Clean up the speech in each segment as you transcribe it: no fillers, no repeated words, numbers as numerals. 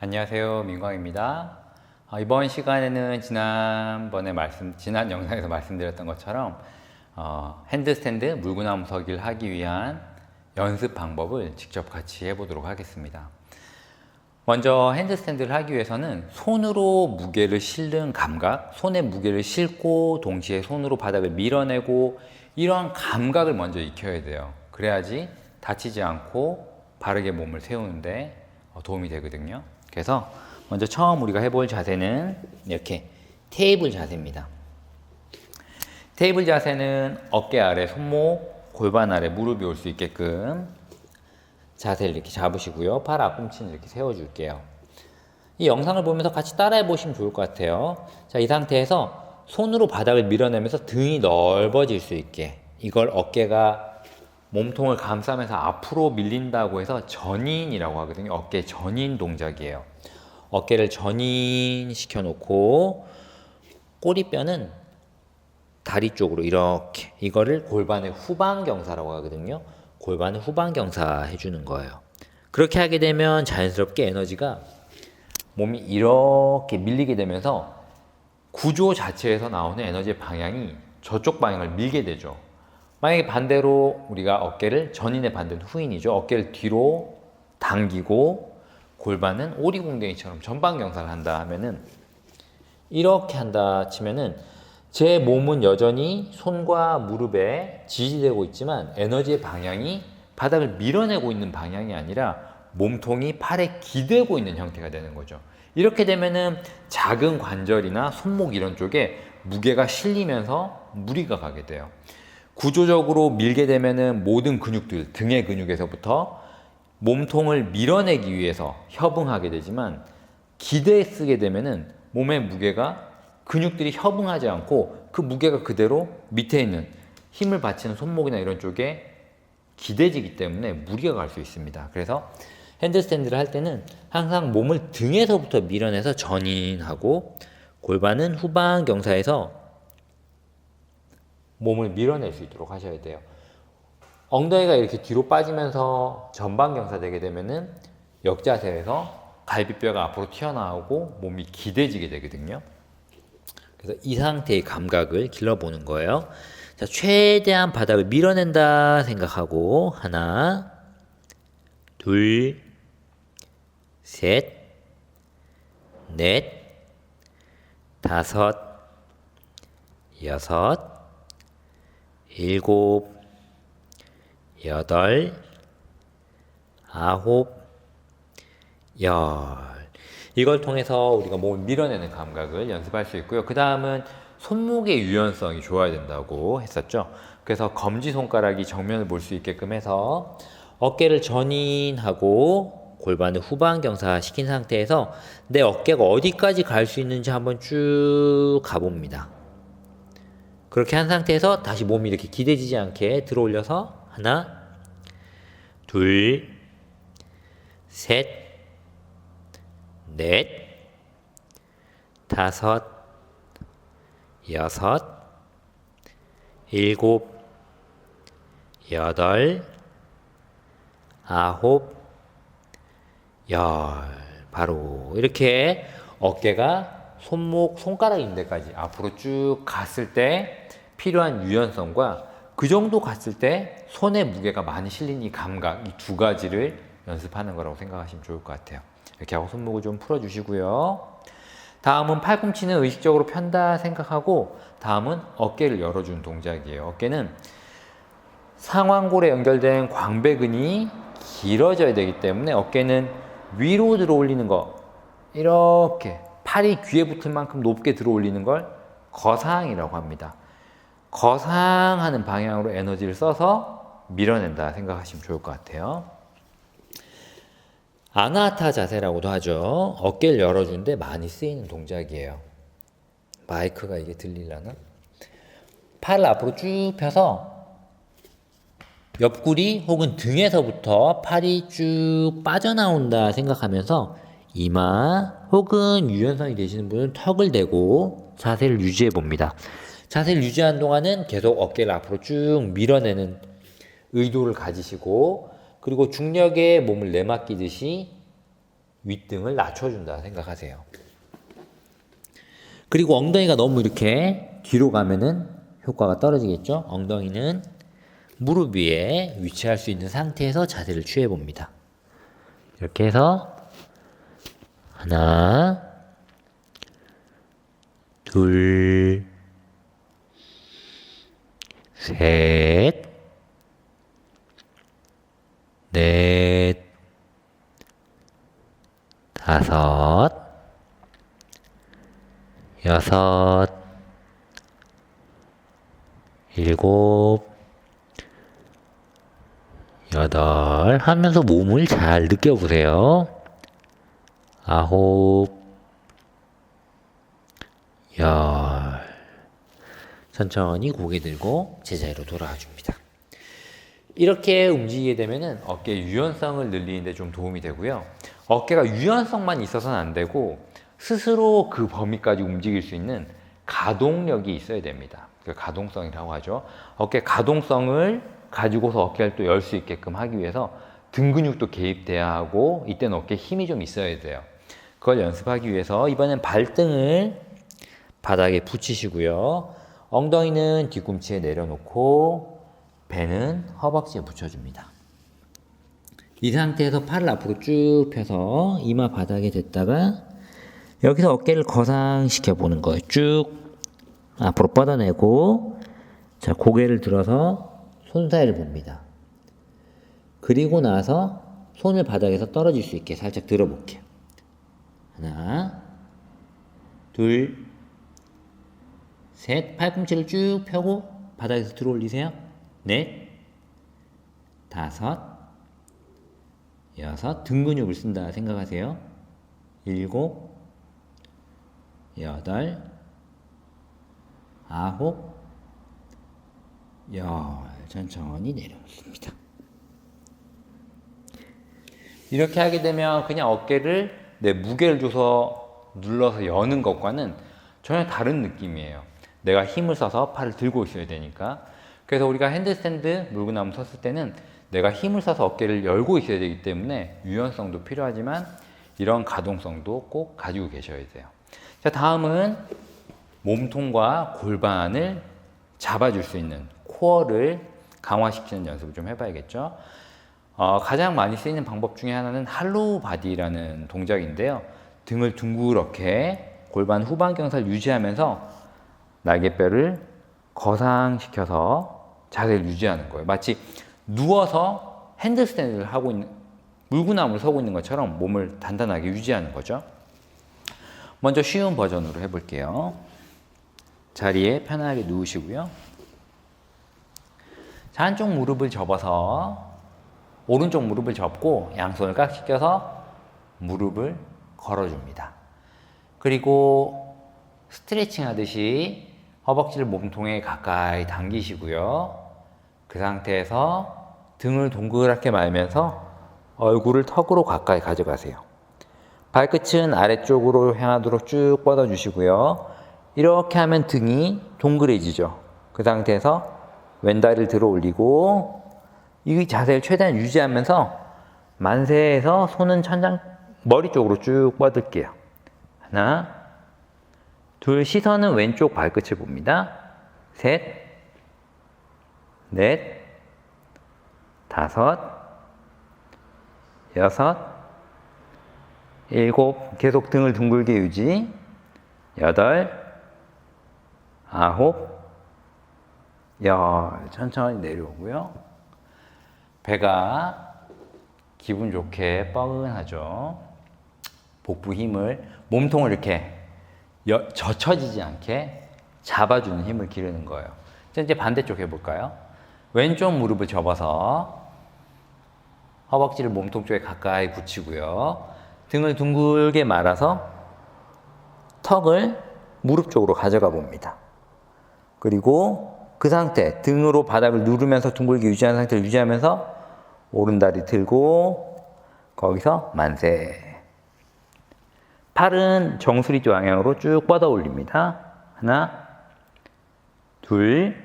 안녕하세요, 민광입니다. 이번 시간에는 지난 영상에서 말씀드렸던 것처럼 핸드스탠드 물구나무 서기를 하기 위한 연습 방법을 직접 같이 해보도록 하겠습니다. 먼저 핸드스탠드를 하기 위해서는 손으로 무게를 실는 감각, 손에 무게를 싣고 동시에 손으로 바닥을 밀어내고 이러한 감각을 먼저 익혀야 돼요. 그래야지 다치지 않고 바르게 몸을 세우는데 도움이 되거든요. 그래서 먼저 처음 우리가 해볼 자세는 이렇게 테이블 자세입니다. 테이블 자세는 어깨 아래 손목, 골반 아래 무릎이 올 수 있게끔 자세를 이렇게 잡으시고요. 팔 앞꿈치는 이렇게 세워줄게요. 이 영상을 보면서 같이 따라해 보시면 좋을 것 같아요. 자, 이 상태에서 손으로 바닥을 밀어내면서 등이 넓어질 수 있게, 이걸 어깨가 몸통을 감싸면서 앞으로 밀린다고 해서 전인이라고 하거든요. 어깨 전인 동작이에요. 어깨를 전인시켜 놓고 꼬리뼈는 다리 쪽으로 이렇게, 이거를 골반의 후방경사라고 하거든요. 골반의 후방경사 해주는 거예요. 그렇게 하게 되면 자연스럽게 에너지가 몸이 이렇게 밀리게 되면서 구조 자체에서 나오는 에너지의 방향이 저쪽 방향을 밀게 되죠. 만약에 반대로 우리가 어깨를, 전인의 반대는 후인이죠. 어깨를 뒤로 당기고 골반은 오리궁뎅이처럼 전방경사를 한다 하면은, 이렇게 한다 치면은 제 몸은 여전히 손과 무릎에 지지되고 있지만 에너지의 방향이 바닥을 밀어내고 있는 방향이 아니라 몸통이 팔에 기대고 있는 형태가 되는 거죠. 이렇게 되면은 작은 관절이나 손목 이런 쪽에 무게가 실리면서 무리가 가게 돼요. 구조적으로 밀게 되면은 모든 근육들, 등의 근육에서부터 몸통을 밀어내기 위해서 협응하게 되지만, 기대에 쓰게 되면은 몸의 무게가, 근육들이 협응하지 않고 그 무게가 그대로 밑에 있는 힘을 받치는 손목이나 이런 쪽에 기대지기 때문에 무리가 갈 수 있습니다. 그래서 핸드스탠드를 할 때는 항상 몸을 등에서부터 밀어내서 전인하고 골반은 후방 경사에서 몸을 밀어낼 수 있도록 하셔야 돼요. 엉덩이가 이렇게 뒤로 빠지면서 전방 경사 되게 되면은 역자세에서 갈비뼈가 앞으로 튀어나오고 몸이 기대지게 되거든요. 그래서 이 상태의 감각을 길러보는 거예요. 자, 최대한 바닥을 밀어낸다 생각하고 하나, 둘, 셋, 넷, 다섯, 여섯, 일곱, 여덟, 아홉, 열. 이걸 통해서 우리가 몸을 밀어내는 감각을 연습할 수 있고요. 그 다음은 손목의 유연성이 좋아야 된다고 했었죠. 그래서 검지손가락이 정면을 볼 수 있게끔 해서 어깨를 전인하고 골반을 후방경사 시킨 상태에서 내 어깨가 어디까지 갈 수 있는지 한번 쭉 가봅니다. 그렇게 한 상태에서 다시 몸이 이렇게 기대지지 않게 들어 올려서 하나, 둘, 셋, 넷, 다섯, 여섯, 일곱, 여덟, 아홉, 열. 바로 이렇게 어깨가 손목, 손가락 인대까지 앞으로 쭉 갔을 때 필요한 유연성과 그 정도 갔을 때 손의 무게가 많이 실린 이 감각, 이 두 가지를 연습하는 거라고 생각하시면 좋을 것 같아요. 이렇게 하고 손목을 좀 풀어주시고요. 다음은 팔꿈치는 의식적으로 편다 생각하고, 다음은 어깨를 열어주는 동작이에요. 어깨는 상완골에 연결된 광배근이 길어져야 되기 때문에 어깨는 위로 들어 올리는 거, 이렇게 팔이 귀에 붙을 만큼 높게 들어 올리는 걸 거상이라고 합니다. 거상하는 방향으로 에너지를 써서 밀어낸다 생각하시면 좋을 것 같아요. 아나하타 자세라고도 하죠. 어깨를 열어주는데 많이 쓰이는 동작이에요. 마이크가 이게 들리려나? 팔을 앞으로 쭉 펴서 옆구리 혹은 등에서부터 팔이 쭉 빠져나온다 생각하면서 이마 혹은 유연성이 되시는 분은 턱을 대고 자세를 유지해 봅니다. 자세를 유지하는 동안은 계속 어깨를 앞으로 쭉 밀어내는 의도를 가지시고, 그리고 중력에 몸을 내맡기듯이 윗등을 낮춰준다 생각하세요. 그리고 엉덩이가 너무 이렇게 뒤로 가면은 효과가 떨어지겠죠? 엉덩이는 무릎 위에 위치할 수 있는 상태에서 자세를 취해 봅니다. 이렇게 해서 하나, 둘, 셋, 넷, 다섯, 여섯, 일곱, 여덟 하면서 몸을 잘 느껴보세요. 아홉, 열. 천천히 고개 들고 제자리로 돌아와 줍니다. 이렇게 움직이게 되면은 어깨 유연성을 늘리는데 좀 도움이 되고요. 어깨가 유연성만 있어서는 안 되고 스스로 그 범위까지 움직일 수 있는 가동력이 있어야 됩니다. 그 가동성이라고 하죠. 어깨 가동성을 가지고서 어깨를 또 열 수 있게끔 하기 위해서 등 근육도 개입돼야 하고 이때는 어깨에 힘이 좀 있어야 돼요. 그걸 연습하기 위해서 이번엔 발등을 바닥에 붙이시고요. 엉덩이는 뒤꿈치에 내려놓고 배는 허벅지에 붙여줍니다. 이 상태에서 팔을 앞으로 쭉 펴서 이마 바닥에 댔다가 여기서 어깨를 거상시켜 보는 거예요. 쭉 앞으로 뻗어내고 자 고개를 들어서 손 사이를 봅니다. 그리고 나서 손을 바닥에서 떨어질 수 있게 살짝 들어볼게요. 하나, 둘, 셋, 팔꿈치를 쭉 펴고 바닥에서 들어 올리세요. 넷, 다섯, 여섯, 등 근육을 쓴다 생각하세요. 일곱, 여덟, 아홉, 열. 천천히 내려놓습니다. 이렇게 하게 되면 그냥 어깨를 내 무게를 줘서 눌러서 여는 것과는 전혀 다른 느낌이에요. 내가 힘을 써서 팔을 들고 있어야 되니까. 그래서 우리가 핸드스탠드 물구나무 섰을 때는 내가 힘을 써서 어깨를 열고 있어야 되기 때문에 유연성도 필요하지만 이런 가동성도 꼭 가지고 계셔야 돼요. 자, 다음은 몸통과 골반을 잡아줄 수 있는 코어를 강화시키는 연습을 좀 해봐야겠죠. 가장 많이 쓰이는 방법 중에 하나는 할로우 바디라는 동작인데요. 등을 둥그렇게 골반 후방경사를 유지하면서 날개뼈를 거상시켜서 자세를 유지하는 거예요. 마치 누워서 핸드스탠드를 하고 있는, 물구나무를 서고 있는 것처럼 몸을 단단하게 유지하는 거죠. 먼저 쉬운 버전으로 해볼게요. 자리에 편하게 누우시고요. 자, 한쪽 무릎을 접어서 오른쪽 무릎을 접고 양손을 깍지 껴서 무릎을 걸어줍니다. 그리고 스트레칭 하듯이 허벅지를 몸통에 가까이 당기시고요. 그 상태에서 등을 동그랗게 말면서 얼굴을 턱으로 가까이 가져가세요. 발끝은 아래쪽으로 향하도록 쭉 뻗어주시고요. 이렇게 하면 등이 동그래지죠. 그 상태에서 왼다리를 들어 올리고 이 자세를 최대한 유지하면서 만세에서 손은 천장 머리 쪽으로 쭉 뻗을게요. 하나, 둘, 시선은 왼쪽 발끝을 봅니다. 셋, 넷, 다섯, 여섯, 일곱, 계속 등을 둥글게 유지. 여덟, 아홉, 열. 천천히 내려오고요. 배가 기분 좋게 뻐근하죠. 복부 힘을, 몸통을 이렇게 젖혀지지 않게 잡아주는 힘을 기르는 거예요. 자, 이제 반대쪽 해볼까요? 왼쪽 무릎을 접어서 허벅지를 몸통 쪽에 가까이 붙이고요. 등을 둥글게 말아서 턱을 무릎 쪽으로 가져가 봅니다. 그리고 그 상태, 등으로 바닥을 누르면서 둥글게 유지하는 상태를 유지하면서 오른다리 들고 거기서 만세. 팔은 정수리 쪽 방향으로 쭉 뻗어 올립니다. 하나, 둘,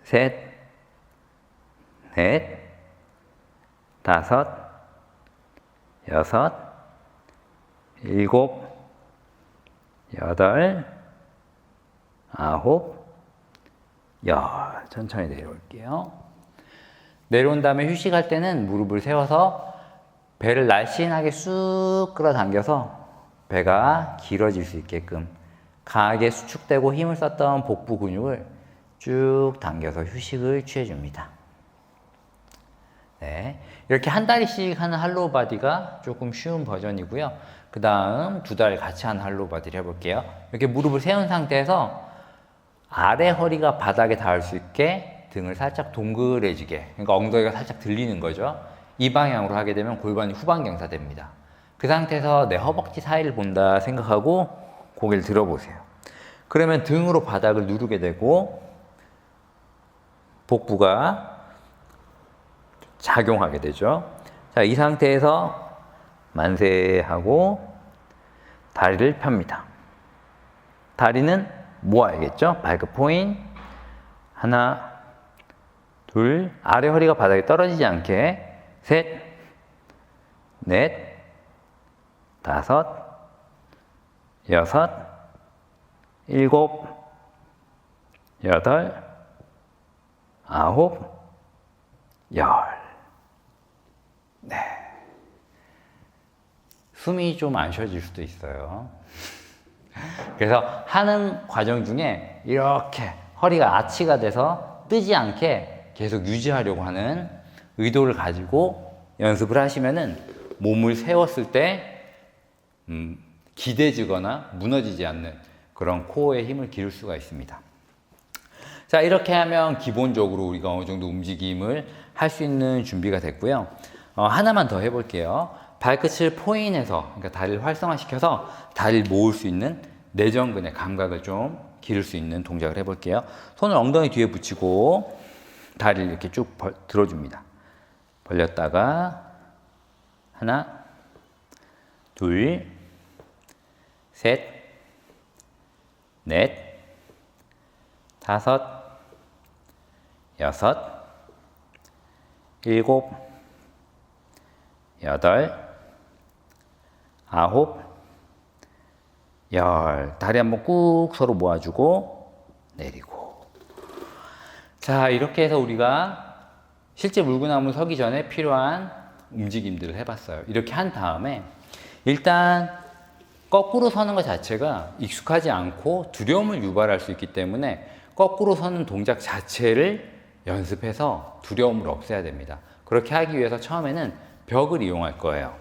셋, 넷, 다섯, 여섯, 일곱, 여덟, 아홉, 열. 천천히 내려올게요. 내려온 다음에 휴식할 때는 무릎을 세워서 배를 날씬하게 쑥 끌어당겨서 배가 길어질 수 있게끔 강하게 수축되고 힘을 썼던 복부 근육을 쭉 당겨서 휴식을 취해줍니다. 네, 이렇게 한 다리씩 하는 할로우 바디가 조금 쉬운 버전이고요. 그 다음 두 다리 같이 하는 할로우 바디를 해볼게요. 이렇게 무릎을 세운 상태에서 아래 허리가 바닥에 닿을 수 있게 등을 살짝 동그래지게, 그러니까 엉덩이가 살짝 들리는 거죠. 이 방향으로 하게 되면 골반이 후방경사됩니다. 그 상태에서 내 허벅지 사이를 본다 생각하고 고개를 들어보세요. 그러면 등으로 바닥을 누르게 되고 복부가 작용하게 되죠. 자, 이 상태에서 만세하고 다리를 펴니다. 다리는 모아야겠죠? 발끝 포인. 하나, 둘, 아래 허리가 바닥에 떨어지지 않게. 셋, 넷, 다섯, 여섯, 일곱, 여덟, 아홉, 열. 네. 숨이 좀 안 쉬어질 수도 있어요. 그래서 하는 과정 중에 이렇게 허리가 아치가 돼서 뜨지 않게 계속 유지하려고 하는 의도를 가지고 연습을 하시면은 몸을 세웠을 때 기대지거나 무너지지 않는 그런 코어의 힘을 기를 수가 있습니다. 자, 이렇게 하면 기본적으로 우리가 어느 정도 움직임을 할 수 있는 준비가 됐고요. 하나만 더 해볼게요. 발끝을 포인해서, 그러니까 다리를 활성화시켜서 다리를 모을 수 있는 내전근의 감각을 좀 기를 수 있는 동작을 해볼게요. 손을 엉덩이 뒤에 붙이고 다리를 이렇게 쭉 들어줍니다. 벌렸다가 하나, 둘, 셋, 넷, 다섯, 여섯, 일곱, 여덟, 아홉, 열. 다리 한번 꾹 서로 모아주고 내리고. 자, 이렇게 해서 우리가 실제 물구나무 서기 전에 필요한 움직임들을 해봤어요. 이렇게 한 다음에 일단 거꾸로 서는 것 자체가 익숙하지 않고 두려움을 유발할 수 있기 때문에 거꾸로 서는 동작 자체를 연습해서 두려움을 없애야 됩니다. 그렇게 하기 위해서 처음에는 벽을 이용할 거예요.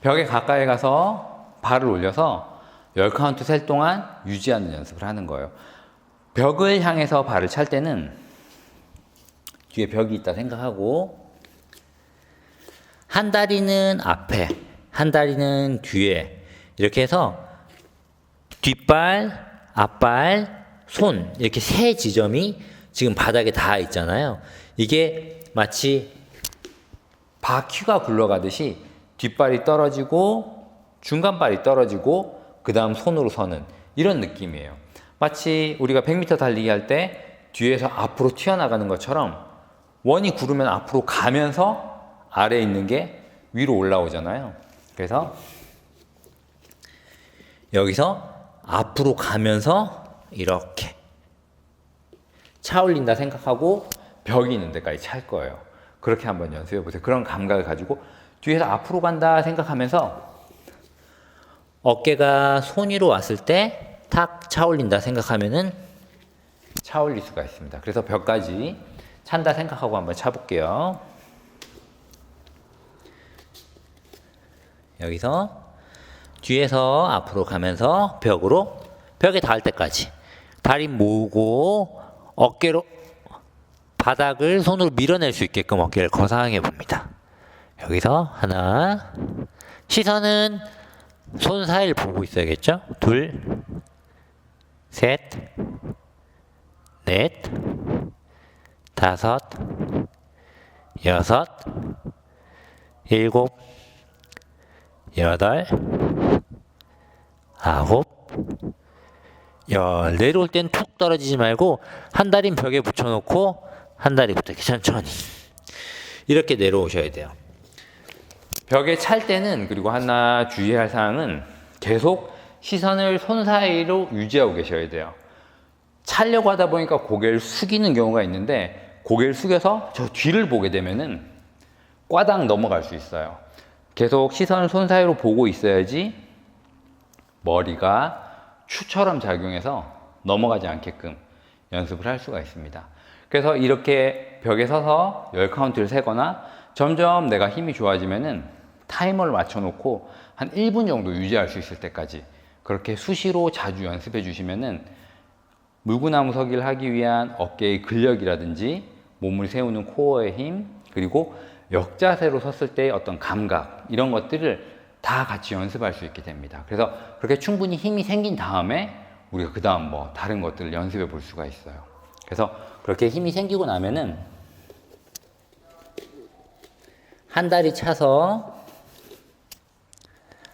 벽에 가까이 가서 발을 올려서 10카운트 셀 동안 유지하는 연습을 하는 거예요. 벽을 향해서 발을 찰 때는 뒤에 벽이 있다 생각하고 한 다리는 앞에, 한 다리는 뒤에 이렇게 해서 뒷발, 앞발, 손 이렇게 세 지점이 지금 바닥에 닿아 있잖아요. 이게 마치 바퀴가 굴러가듯이 뒷발이 떨어지고 중간발이 떨어지고 그 다음 손으로 서는 이런 느낌이에요. 마치 우리가 100m 달리기 할 때 뒤에서 앞으로 튀어나가는 것처럼 원이 구르면 앞으로 가면서 아래에 있는 게 위로 올라오잖아요. 그래서 여기서 앞으로 가면서 이렇게 차 올린다 생각하고 벽이 있는 데까지 찰 거예요. 그렇게 한번 연습해 보세요. 그런 감각을 가지고 뒤에서 앞으로 간다 생각하면서 어깨가 손 위로 왔을 때 탁 차 올린다 생각하면은 차 올릴 수가 있습니다. 그래서 벽까지 찬다 생각하고 한번 차볼게요. 여기서 뒤에서 앞으로 가면서 벽에 닿을 때까지 다리 모으고 어깨로 바닥을 손으로 밀어낼 수 있게끔 어깨를 거상해 봅니다. 여기서 하나, 시선은 손 사이를 보고 있어야겠죠? 둘, 셋, 넷, 다섯, 여섯, 일곱, 여덟, 아홉, 열. 내려올 땐 툭 떨어지지 말고 한 다리는 벽에 붙여놓고 한 다리부터 이렇게 천천히 이렇게 내려오셔야 돼요. 벽에 찰 때는, 그리고 하나 주의할 사항은 계속 시선을 손 사이로 유지하고 계셔야 돼요. 차려고 하다 보니까 고개를 숙이는 경우가 있는데, 고개를 숙여서 저 뒤를 보게 되면은 꽈당 넘어갈 수 있어요. 계속 시선을 손 사이로 보고 있어야지 머리가 추처럼 작용해서 넘어가지 않게끔 연습을 할 수가 있습니다. 그래서 이렇게 벽에 서서 10카운트를 세거나 점점 내가 힘이 좋아지면은 타이머를 맞춰 놓고 한 1분 정도 유지할 수 있을 때까지 그렇게 수시로 자주 연습해 주시면은 물구나무 서기를 하기 위한 어깨의 근력이라든지 몸을 세우는 코어의 힘, 그리고 역자세로 섰을 때의 어떤 감각, 이런 것들을 다 같이 연습할 수 있게 됩니다. 그래서 그렇게 충분히 힘이 생긴 다음에 우리가 그 다음 뭐 다른 것들을 연습해 볼 수가 있어요. 그래서 그렇게 힘이 생기고 나면은 한 다리 차서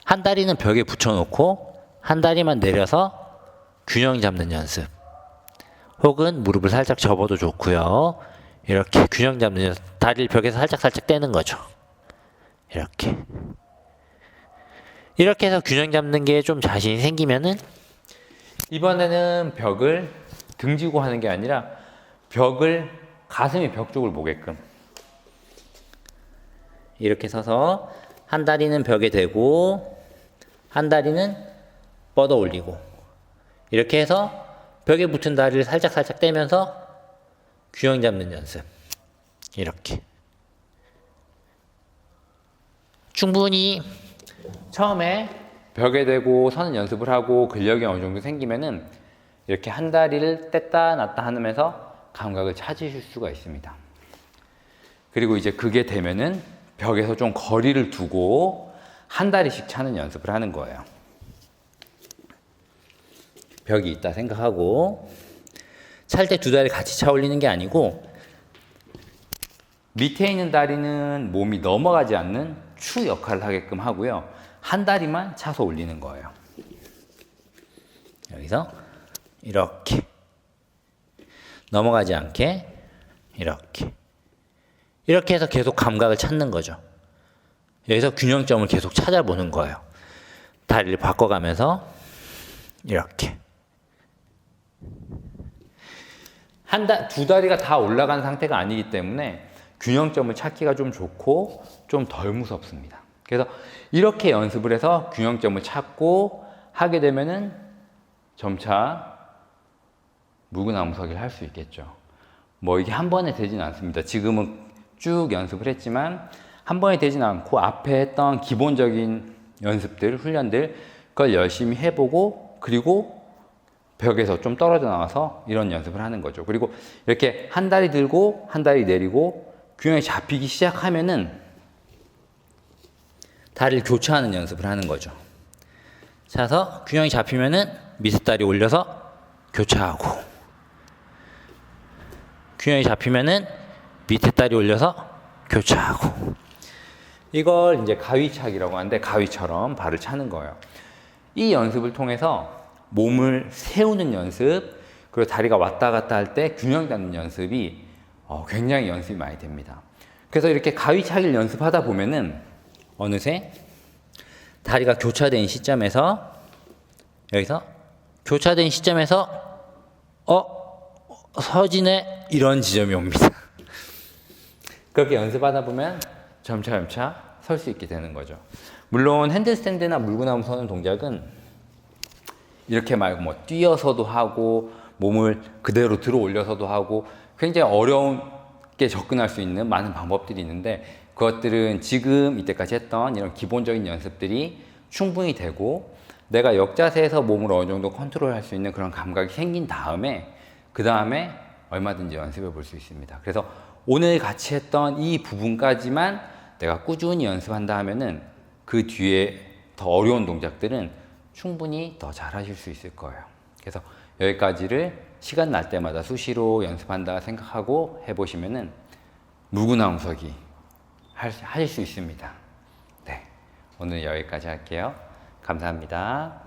한 다리는 벽에 붙여놓고 한 다리만 내려서 균형 잡는 연습, 혹은 무릎을 살짝 접어도 좋고요. 이렇게 균형 잡는 연습, 다리를 벽에서 살짝 떼는 거죠. 이렇게 해서 균형 잡는 게 좀 자신이 생기면은 이번에는 벽을 등지고 하는 게 아니라 벽을 가슴이 벽 쪽을 보게끔 이렇게 서서 한 다리는 벽에 대고 한 다리는 뻗어 올리고, 이렇게 해서 벽에 붙은 다리를 살짝 떼면서 균형 잡는 연습. 이렇게 충분히 처음에 벽에 대고 서는 연습을 하고 근력이 어느 정도 생기면은 이렇게 한 다리를 뗐다 놨다 하면서 감각을 찾으실 수가 있습니다. 그리고 이제 그게 되면은 벽에서 좀 거리를 두고 한 다리씩 차는 연습을 하는 거예요. 벽이 있다 생각하고 찰 때 두 다리 같이 차 올리는 게 아니고 밑에 있는 다리는 몸이 넘어가지 않는 추 역할을 하게끔 하고요. 한 다리만 차서 올리는 거예요. 여기서 이렇게 넘어가지 않게 이렇게 해서 계속 감각을 찾는 거죠. 여기서 균형점을 계속 찾아보는 거예요. 다리를 바꿔가면서 이렇게 두 다리가 다 올라간 상태가 아니기 때문에 균형점을 찾기가 좀 좋고 좀 덜 무섭습니다. 그래서 이렇게 연습을 해서 균형점을 찾고 하게 되면은 점차 물구나무 서기를 할 수 있겠죠. 뭐 이게 한 번에 되진 않습니다. 지금은 쭉 연습을 했지만 한 번에 되진 않고 앞에 했던 기본적인 연습들, 훈련들 그걸 열심히 해보고, 그리고 벽에서 좀 떨어져 나와서 이런 연습을 하는 거죠. 그리고 이렇게 한 다리 들고 한 다리 내리고 균형이 잡히기 시작하면은 다리를 교차하는 연습을 하는 거죠. 차서 균형이 잡히면은 밑에 다리 올려서 교차하고, 균형이 잡히면은 밑에 다리 올려서 교차하고, 이걸 이제 가위차기라고 하는데 가위처럼 발을 차는 거예요. 이 연습을 통해서 몸을 세우는 연습, 그리고 다리가 왔다 갔다 할 때 균형 잡는 연습이 굉장히 연습이 많이 됩니다. 그래서 이렇게 가위차기를 연습하다 보면은 어느새 다리가 교차된 시점에서, 여기서 교차된 시점에서 서진에 이런 지점이 옵니다. 그렇게 연습하다 보면 점차 설 수 있게 되는 거죠. 물론 핸드스탠드나 물구나무 서는 동작은 이렇게 말고 뭐 뛰어서도 하고 몸을 그대로 들어 올려서도 하고 굉장히 어려운게 접근할 수 있는 많은 방법들이 있는데, 그것들은 지금 이때까지 했던 이런 기본적인 연습들이 충분히 되고 내가 역자세에서 몸을 어느 정도 컨트롤할 수 있는 그런 감각이 생긴 다음에 그 다음에 얼마든지 연습해 볼 수 있습니다. 그래서 오늘 같이 했던 이 부분까지만 내가 꾸준히 연습한다 하면은 그 뒤에 더 어려운 동작들은 충분히 더 잘하실 수 있을 거예요. 그래서 여기까지를 시간 날 때마다 수시로 연습한다 생각하고 해보시면은 물구나무 서기 하실 수 있습니다. 네, 오늘 여기까지 할게요. 감사합니다.